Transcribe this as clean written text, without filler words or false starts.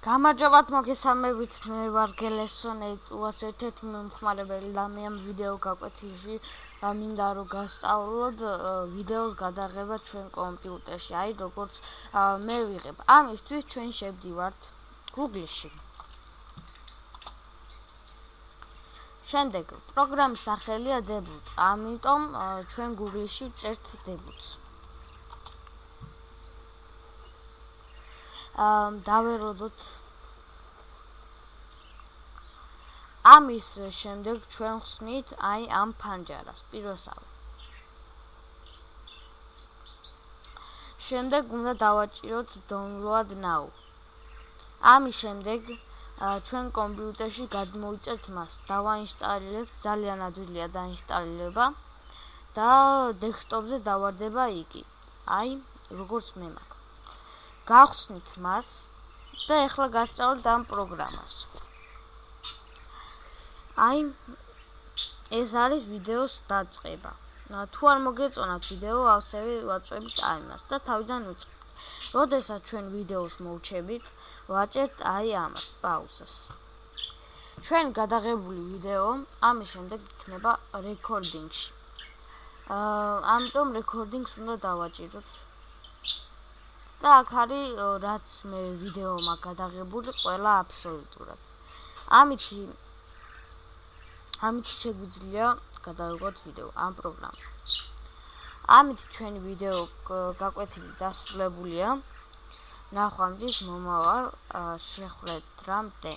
გამარჯობათ მოგესალმებით, მე ვარ გელესონე, უას ერთ-ერთი მომხმარებელი და მე ამ ვიდეო გაკვეთილში მინდა რომ გასწავლოთ ვიდეოს გადაღება ჩვენ კომპიუტერში, აი როგორც მე ვიღებ. ამისთვის ჩვენ შევდივართ Google-ში. შემდეგ პროგრამის სახელია debut, ამიტომ ჩვენ Google-ში ვწერთ debut-ს. დავეროდოთ ამის შემდეგ ჩვენ ხსნით აი ამ ფანჯარას პიროსავ. შემდეგ უნდა დავაჭიროთ download now. ამის შემდეგ ჩვენ კომპიუტერში გადმოვიწერთ მას, დავაინსტალირებთ, ძალიან ადვილია დაინსტალირება და დესკტოპზე დავარდება იგი. აი როგორც მე მაქვს. გავხსნით მას და ეხლა გასწავლეთ ამ პროგრამას. აი ეს არის ვიდეოს დაწყება. თუ არ მოგეწონათ ვიდეო, ასევე ვაწვევით ამას და თავიდან ვიწყებთ. როდესაც ჩვენ ვიდეოს მოვჩებით, ვაჭერთ აი ამას, პაუზას. ჩვენ გადაღებული ვიდეო ამის შემდეგ იქნება რეკორდინგში. ამიტომ რეკორდინგს უნდა დავაჭიროთ. და აქ არის რაც მე ვიდეო მაქვს გადაღებული ყველა აბსოლუტურად. ამით შეგვიძლია გადავიღოთ ვიდეო ამ პროგრამით. ამით ჩვენი ვიდეო გაკვეთილი დასრულებულია. ნახვამდის მომავალ შეხვედრამდე.